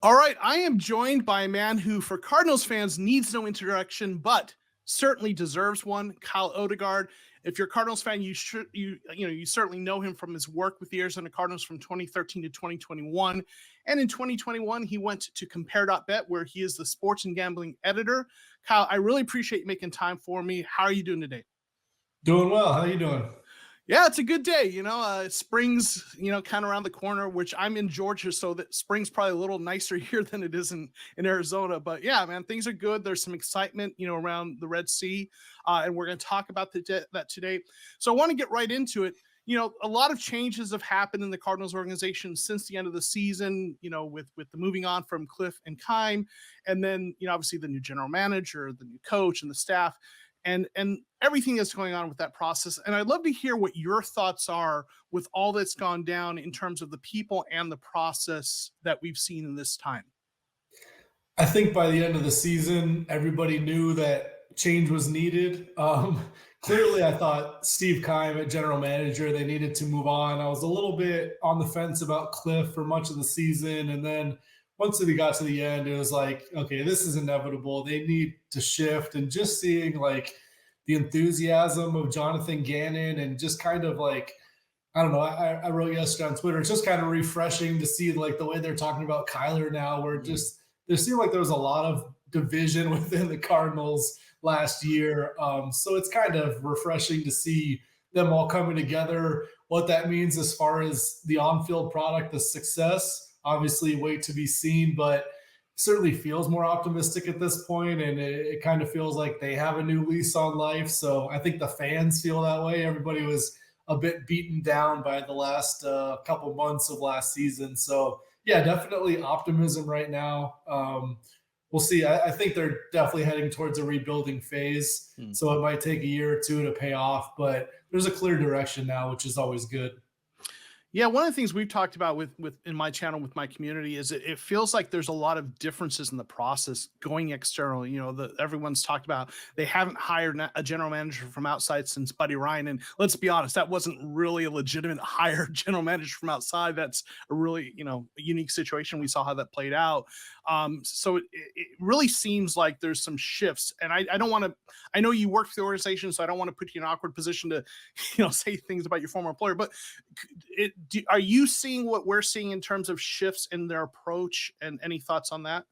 All right, I am joined by a man who, for Cardinals fans, needs no introduction, but certainly deserves one. Kyle Odegard. If you're a Cardinals fan, you certainly know him from his work with the Arizona Cardinals from 2013 to 2021, and in 2021 he went to Compare.bet, where he is the sports and gambling editor. Kyle, I really appreciate you making time for me. How are you doing today? Doing well. How you doing? Yeah, it's a good day. Spring's, kind of around the corner, which I'm in Georgia, so that spring's probably a little nicer here than it is in Arizona. But yeah, man, things are good. There's some excitement, around the Red Sea, and we're going to talk about that today. So I want to get right into it. A lot of changes have happened in the Cardinals organization since the end of the season. With the moving on from Cliff and Kime, and then obviously the new general manager, the new coach, and the staff and everything that's going on with that process. And I'd love to hear what your thoughts are with all that's gone down in terms of the people and the process that we've seen in this time. I think by the end of the season, everybody knew that change was needed. Clearly, I thought Steve Keim at general manager, they needed to move on. I was a little bit on the fence about Cliff for much of the season. And then once we got to the end, it was like, okay, this is inevitable. They need to shift. And just seeing like the enthusiasm of Jonathan Gannon and just kind of like, I don't know. I wrote yesterday on Twitter. It's just kind of refreshing to see like the way they're talking about Kyler now, where just there seemed like there was a lot of division within the Cardinals last year. So it's kind of refreshing to see them all coming together. What that means as far as the on-field product, the success, obviously wait to be seen, but certainly feels more optimistic at this point, and it kind of feels like they have a new lease on life. So I think the fans feel that way. Everybody was a bit beaten down by the last couple months of last season. So yeah, definitely optimism right now. We'll see. I think they're definitely heading towards a rebuilding phase. Hmm. So it might take a year or two to pay off, but there's a clear direction now, which is always good. Yeah, one of the things we've talked about with in my channel with my community is it feels like there's a lot of differences in the process going external. Everyone's talked about they haven't hired a general manager from outside since Buddy Ryan, and let's be honest, that wasn't really a legitimate hire general manager from outside. That's a really unique situation. We saw how that played out. So it really seems like there's some shifts, and I don't want to. I know you work for the organization, so I don't want to put you in an awkward position to say things about your former employer, but are you seeing what we're seeing in terms of shifts in their approach, and any thoughts on that?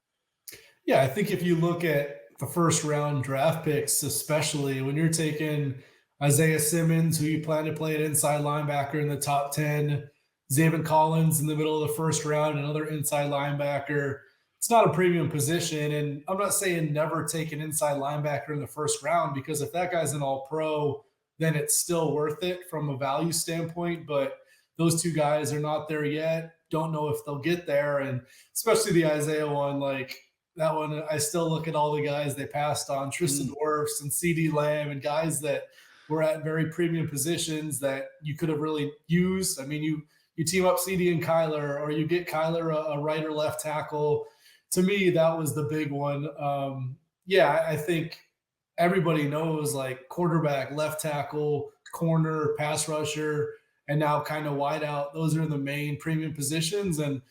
Yeah, I think if you look at the first round draft picks, especially when you're taking Isaiah Simmons, who you plan to play an inside linebacker in the top 10, Zaven Collins in the middle of the first round, another inside linebacker. It's not a premium position. And I'm not saying never take an inside linebacker in the first round, because if that guy's an all pro, then it's still worth it from a value standpoint. But those two guys are not there yet. Don't know if they'll get there. And especially the Isaiah one, like that one, I still look at all the guys they passed on, Tristan Mm. Wirfs and CD Lamb, and guys that were at very premium positions that you could have really used. I mean, you team up CD and Kyler, or you get Kyler a right or left tackle. To me, that was the big one. Yeah, I think everybody knows like quarterback, left tackle, corner, pass rusher, and now kind of wide out. Those are the main premium positions. And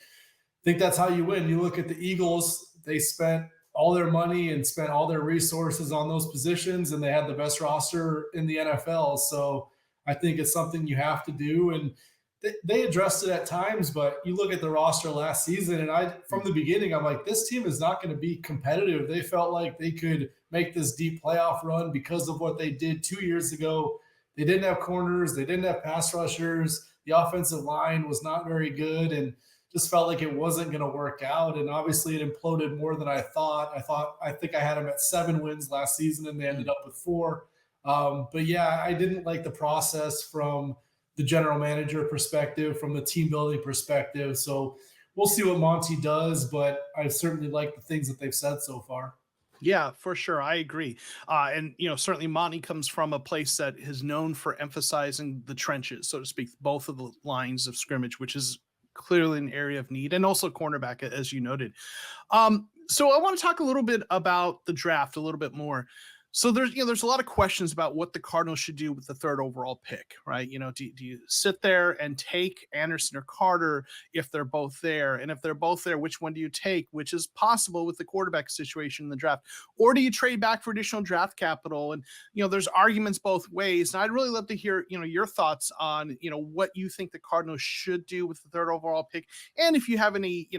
think that's how you win. You look at the Eagles, they spent all their money and spent all their resources on those positions, and they had the best roster in the NFL. So I think it's something you have to do. And they addressed it at times, but you look at the roster last season, and from the beginning, I'm like, this team is not going to be competitive. They felt like they could make this deep playoff run because of what they did 2 years ago. They didn't have corners, they didn't have pass rushers. The offensive line was not very good, and just felt like it wasn't going to work out. And obviously, it imploded more than I thought. I think I had them at 7 wins last season, and they ended up with 4. But yeah, I didn't like the process from the general manager perspective, from the team building perspective. So we'll see what Monty does, but I certainly like the things that they've said so far. Yeah, for sure. I agree. And certainly Monty comes from a place that is known for emphasizing the trenches, so to speak, both of the lines of scrimmage, which is clearly an area of need, and also cornerback, as you noted. So I want to talk a little bit about the draft a little bit more. So there's a lot of questions about what the Cardinals should do with the third overall pick, right? Do you sit there and take Anderson or Carter if they're both there? And if they're both there, which one do you take, which is possible with the quarterback situation in the draft? Or do you trade back for additional draft capital? And, there's arguments both ways. And I'd really love to hear, your thoughts on, what you think the Cardinals should do with the third overall pick. And if you have any,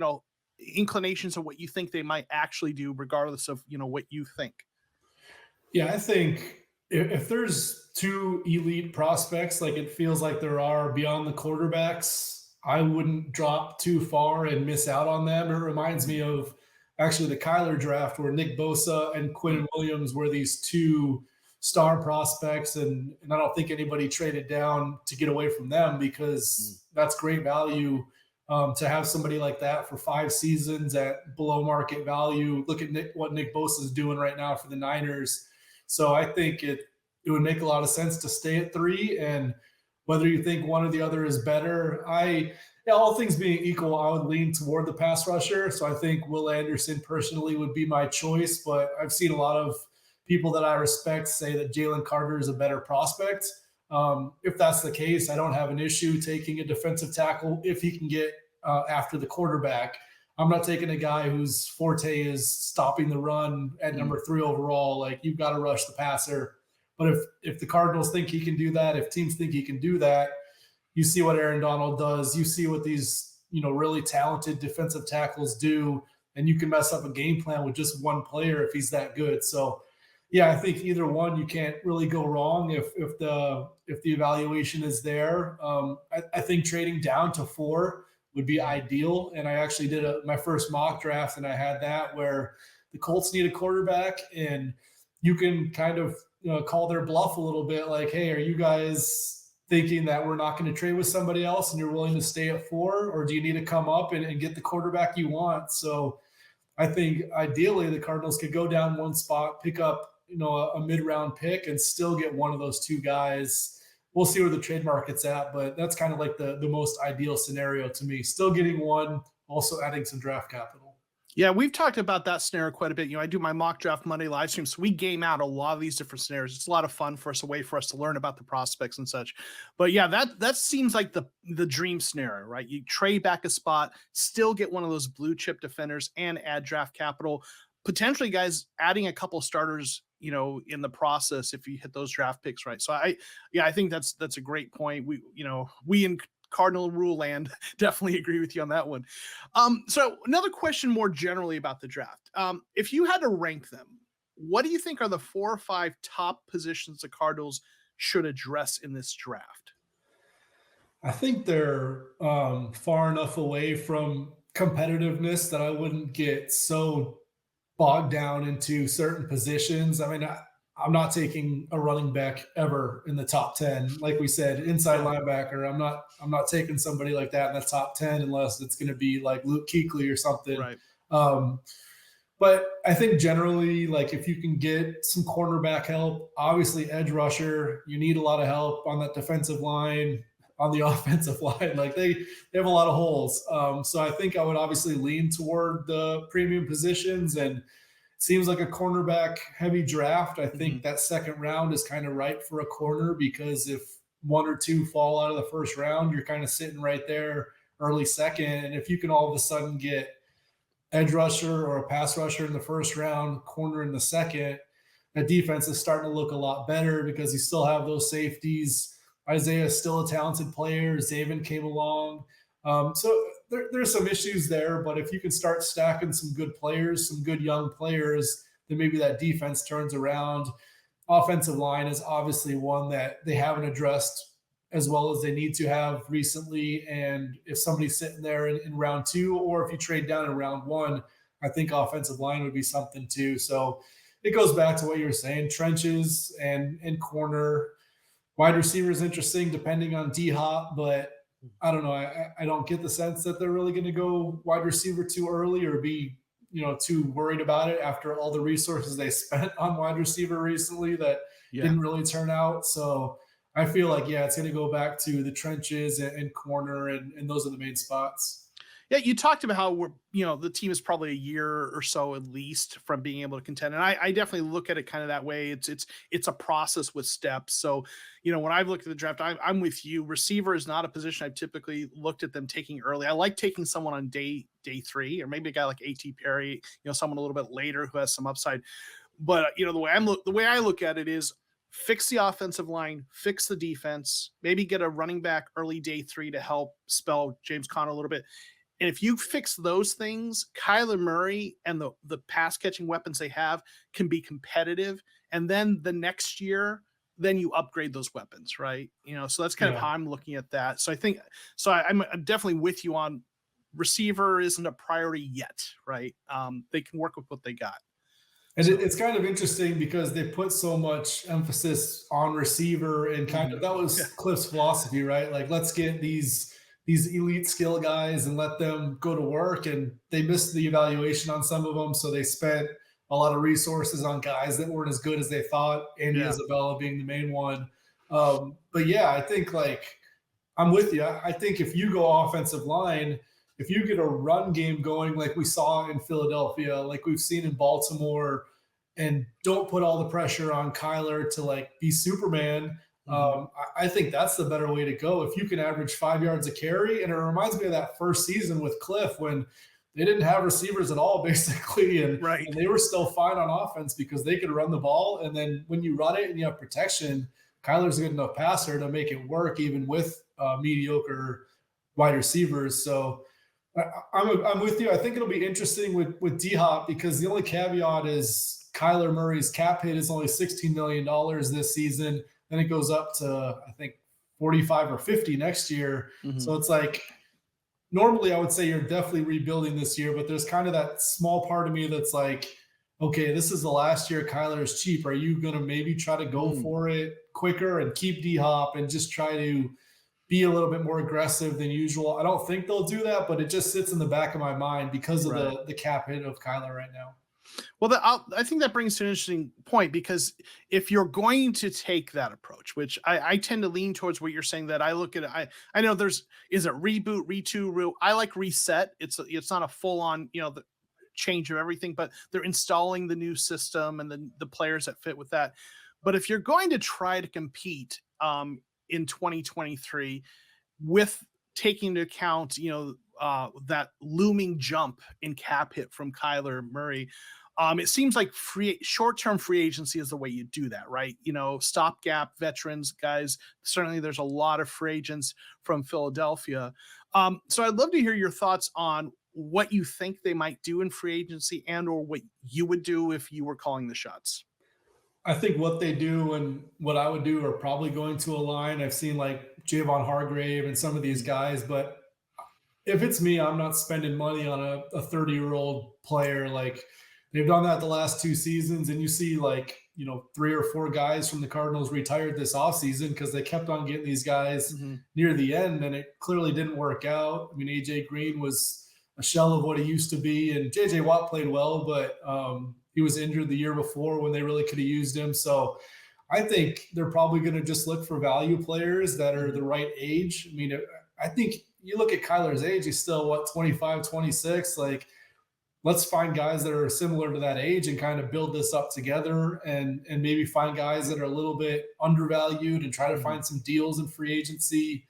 inclinations of what you think they might actually do, regardless of, what you think. Yeah, I think if there's two elite prospects, like it feels like there are beyond the quarterbacks, I wouldn't drop too far and miss out on them. It reminds me of actually the Kyler draft where Nick Bosa and Quinn Williams were these two star prospects. And I don't think anybody traded down to get away from them because that's great value to have somebody like that for 5 seasons at below market value. Look at what Nick Bosa is doing right now for the Niners. So I think it would make a lot of sense to stay at 3. And whether you think one or the other is better, all things being equal, I would lean toward the pass rusher. So I think Will Anderson personally would be my choice. But I've seen a lot of people that I respect say that Jalen Carter is a better prospect. If that's the case, I don't have an issue taking a defensive tackle if he can get after the quarterback. I'm not taking a guy whose forte is stopping the run at number 3 overall. Like, you've got to rush the passer. But if the Cardinals think he can do that, if teams think he can do that, you see what Aaron Donald does. You see what these really talented defensive tackles do, and you can mess up a game plan with just one player if he's that good. So, yeah, I think either one you can't really go wrong if the evaluation is there. I think trading down to 4 would be ideal. And I actually did my first mock draft, and I had that where the Colts need a quarterback, and you can kind of call their bluff a little bit, like, hey, are you guys thinking that we're not going to trade with somebody else and you're willing to stay at 4, or do you need to come up and get the quarterback you want? So I think ideally the Cardinals could go down one spot, pick up a mid-round pick, and still get one of those 2 guys. We'll see where the trade market's at, but that's kind of like the most ideal scenario to me. Still getting one, also adding some draft capital. Yeah, we've talked about that scenario quite a bit. I do my mock draft Monday live stream, so we game out a lot of these different scenarios. It's a lot of fun for us, a way for us to learn about the prospects and such. But yeah, that seems like the dream scenario, right? You trade back a spot, still get one of those blue chip defenders, and add draft capital. Potentially, guys, adding a couple starters, in the process if you hit those draft picks right. So I think that's a great point. We in Cardinal rule land definitely agree with you on that one. So another question more generally about the draft. If you had to rank them, what do you think are the 4 or 5 top positions the Cardinals should address in this draft? I think they're far enough away from competitiveness that I wouldn't get so bogged down into certain positions. I mean, I'm not taking a running back ever in the top 10. Like we said, inside linebacker, I'm not taking somebody like that in the top 10 unless it's going to be like Luke Kuechly or something. Right. But I think generally, like, if you can get some cornerback help, obviously edge rusher, you need a lot of help on that defensive line, on the offensive line. Like, they have a lot of holes. So I think I would obviously lean toward the premium positions, and it seems like a cornerback heavy draft. I think that second round is kind of ripe for a corner, because if 1 or 2 fall out of the first round, you're kind of sitting right there early second. And if you can all of a sudden get edge rusher or a pass rusher in the first round, corner in the second, that defense is starting to look a lot better because you still have those safeties. Isaiah is still a talented player. Zaven came along. So there's some issues there, but if you can start stacking some good players, some good young players, then maybe that defense turns around. Offensive line is obviously one that they haven't addressed as well as they need to have recently. And if somebody's sitting there in round 2, or if you trade down in round 1, I think offensive line would be something too. So it goes back to what you were saying, trenches and corner. Wide receiver is interesting depending on D-Hop, but I don't know. I don't get the sense that they're really going to go wide receiver too early, or be too worried about it after all the resources they spent on wide receiver recently that didn't really turn out. So I feel like, it's going to go back to the trenches and corner, and those are the main spots. Yeah, you talked about how the team is probably a year or so at least from being able to contend, and I definitely look at it kind of that way. It's a process with steps. So, when I've looked at the draft, I'm with you. Receiver is not a position I've typically looked at them taking early. I like taking someone on day three, or maybe a guy like A.T. Perry, someone a little bit later who has some upside. But the way I look at it is fix the offensive line, fix the defense, maybe get a running back early day three to help spell James Conner a little bit. And if you fix those things, Kyler Murray and the pass catching weapons they have can be competitive. And then the next year, then you upgrade those weapons, right? So that's kind of how I'm looking at that. So I think I'm definitely with you on receiver isn't a priority yet, right? They can work with what they got. And it's kind of interesting because they put so much emphasis on receiver, and kind of that was Cliff's philosophy, right? Like, let's get these elite skill guys and let them go to work. And they missed the evaluation on some of them, so they spent a lot of resources on guys that weren't as good as they thought. Andy Isabella being the main one. But yeah, I think like I'm with you. I think if you go offensive line, if you get a run game going like we saw in Philadelphia, like we've seen in Baltimore, and don't put all the pressure on Kyler to like be Superman, I think that's the better way to go. If you can average 5 yards a carry, and it reminds me of that first season with Cliff when they didn't have receivers at all, basically, and they were still fine on offense because they could run the ball. And then when you run it and you have protection, Kyler's a good enough passer to make it work, even with mediocre wide receivers. So I'm with you. I think it'll be interesting with D-Hop, because the only caveat is Kyler Murray's cap hit is only $16 million this season. Then it goes up to, I think, 45 or 50 next year. So it's like, normally I would say you're definitely rebuilding this year, but there's kind of that small part of me that's like, okay, this is the last year Kyler is cheap. Are you going to maybe try to go for it quicker and keep D-Hop and just try to be a little bit more aggressive than usual? I don't think they'll do that, but it just sits in the back of my mind because of the cap hit of Kyler right now. Well, I think that brings to an interesting point, because if you're going to take that approach, which I tend to lean towards what you're saying, that I look at it, I know is it reboot, I like reset. It's not a full on, the change of everything, but they're installing the new system and the players that fit with that. But if you're going to try to compete in 2023 with taking into account, that looming jump in cap hit from Kyler Murray, it seems like short-term free agency is the way you do that, right? Stopgap veterans, guys. Certainly there's a lot of free agents from Philadelphia. So I'd love to hear your thoughts on what you think they might do in free agency, and or what you would do if you were calling the shots. I think what they do and what I would do are probably going to align. I've seen like Javon Hargrave and some of these guys, but if it's me, I'm not spending money on a 30-year-old player. Like, they've done that the last 2 seasons, and you see like, 3 or 4 guys from the Cardinals retired this offseason because they kept on getting these guys near the end, and it clearly didn't work out. I mean, AJ Green was a shell of what he used to be, and JJ Watt played well, but he was injured the year before when they really could have used him. So I think they're probably going to just look for value players that are the right age. I mean, I think you look at Kyler's age, he's still 25, 26. Like, let's find guys that are similar to that age and kind of build this up together, and maybe find guys that are a little bit undervalued and try to find some deals in free agency,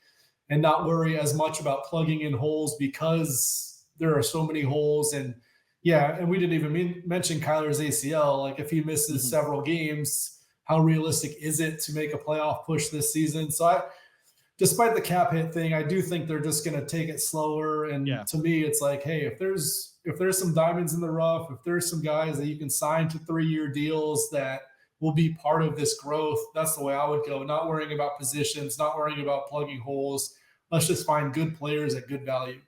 and not worry as much about plugging in holes, because there are so many holes. And and we didn't even mention Kyler's ACL. Like, if he misses several games, how realistic is it to make a playoff push this season? So despite the cap hit thing, I do think they're just going to take it slower. And to me, it's like, hey, if there's some diamonds in the rough, if there's some guys that you can sign to 3-year deals that will be part of this growth, that's the way I would go. Not worrying about positions, not worrying about plugging holes. Let's just find good players at good value.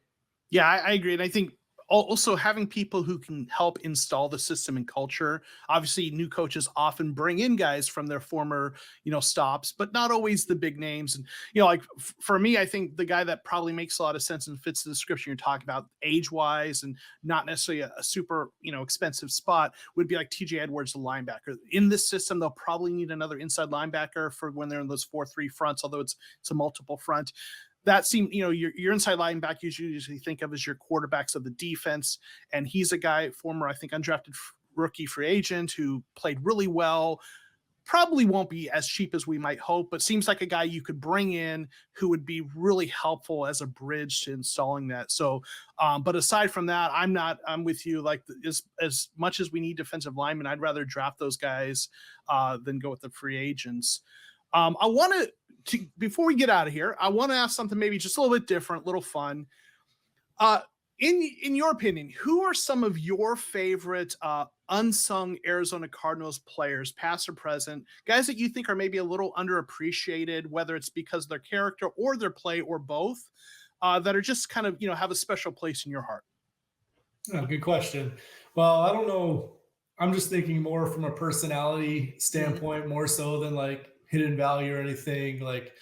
Yeah, I agree. And I think also having people who can help install the system and culture. Obviously, new coaches often bring in guys from their former, stops, but not always the big names. And, like for me, I think the guy that probably makes a lot of sense and fits the description you're talking about age-wise and not necessarily a super, expensive spot would be like TJ Edwards, the linebacker. In this system, they'll probably need another inside linebacker for when they're in those 4-3 fronts, although it's a multiple front. that seemed, your inside linebacker you usually think of as your quarterbacks of the defense. And he's a guy, former, I think, undrafted rookie free agent who played really well. Probably won't be as cheap as we might hope, but seems like a guy you could bring in who would be really helpful as a bridge to installing that. So, but aside from that, I'm with you. Like, as much as we need defensive linemen, I'd rather draft those guys than go with the free agents. I want to, before we get out of here, I want to ask something maybe just a little bit different, a little fun. Uh, in your opinion, who are some of your favorite unsung Arizona Cardinals players, past or present, guys that you think are maybe a little underappreciated, whether it's because of their character or their play or both, that are just kind of, have a special place in your heart? Oh, good question. Well, I don't know. I'm just thinking more from a personality Mhm. standpoint, more so than like hidden value or anything. Like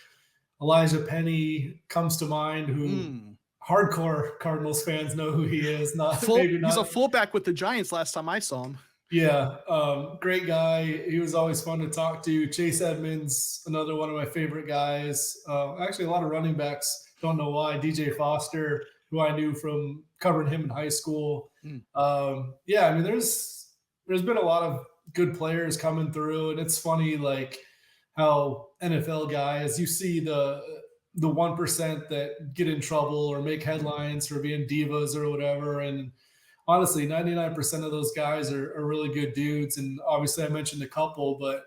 Elijah Penny comes to mind, who Mm. hardcore Cardinals fans know who he is. Not maybe He's a not. fullback with the Giants last time I saw him. Yeah, great guy. He was always fun to talk to. Chase Edmonds, another one of my favorite guys. Actually, a lot of running backs. Don't know why. DJ Foster, who I knew from covering him in high school. Mm. Yeah, I mean, there's been a lot of good players coming through, and it's funny like how NFL guys, you see the 1% that get in trouble or make headlines for being divas or whatever, and honestly, 99% of those guys are really good dudes. And obviously, I mentioned a couple, but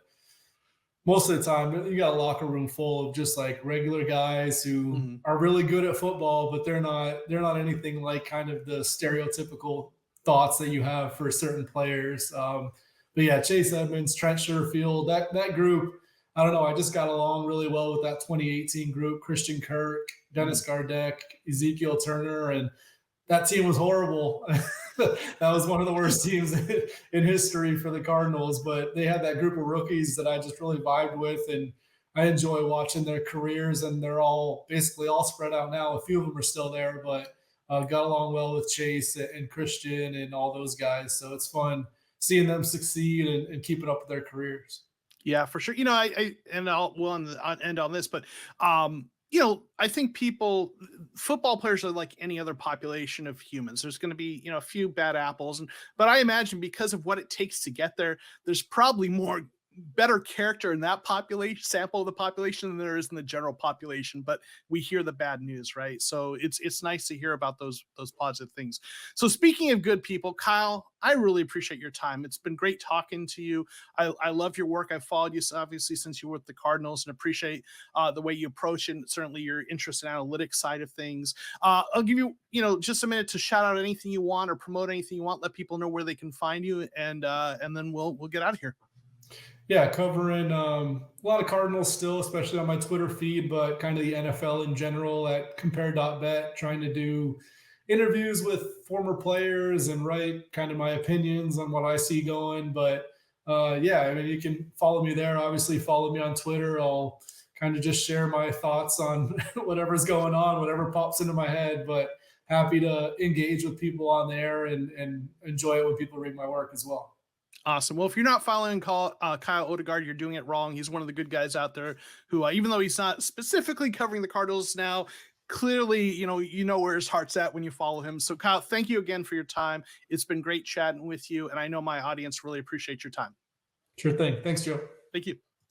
most of the time, you got a locker room full of just like regular guys who Mhm. are really good at football, but they're not anything like kind of the stereotypical thoughts that you have for certain players. But yeah, Chase Edmonds, Trent Sherfield, that group. I don't know. I just got along really well with that 2018 group: Christian Kirk, Mhm. Dennis Gardeck, Ezekiel Turner, and that team was horrible. That was one of the worst teams in history for the Cardinals, but they had that group of rookies that I just really vibed with, and I enjoy watching their careers. And they're all basically all spread out now. A few of them are still there, but got along well with Chase and Christian and all those guys. So it's fun seeing them succeed and keeping up with their careers. Yeah, for sure. I and I'll end on this, but I think football players are like any other population of humans. There's going to be, a few bad apples, but I imagine because of what it takes to get there, there's probably more better character in that population sample of the population than there is in the general population. But we hear the bad news, right? So it's nice to hear about those positive things. So speaking of good people, Kyle, I really appreciate your time. It's been great talking to you. I love your work. I've followed you obviously since you were with the Cardinals, and appreciate the way you approach it, and certainly your interest in analytics side of things. I'll give you, just a minute to shout out anything you want or promote anything you want. Let people know where they can find you, and then we'll get out of here. Yeah, covering a lot of Cardinals still, especially on my Twitter feed, but kind of the NFL in general at compare.bet, trying to do interviews with former players and write kind of my opinions on what I see going. But yeah, I mean, you can follow me there. Obviously, follow me on Twitter. I'll kind of just share my thoughts on whatever's going on, whatever pops into my head. But happy to engage with people on there and enjoy it when people read my work as well. Awesome. Well, if you're not following Kyle Odegard, you're doing it wrong. He's one of the good guys out there who, even though he's not specifically covering the Cardinals now, clearly, where his heart's at when you follow him. So, Kyle, thank you again for your time. It's been great chatting with you, and I know my audience really appreciates your time. Sure thing. Thanks, Joe. Thank you.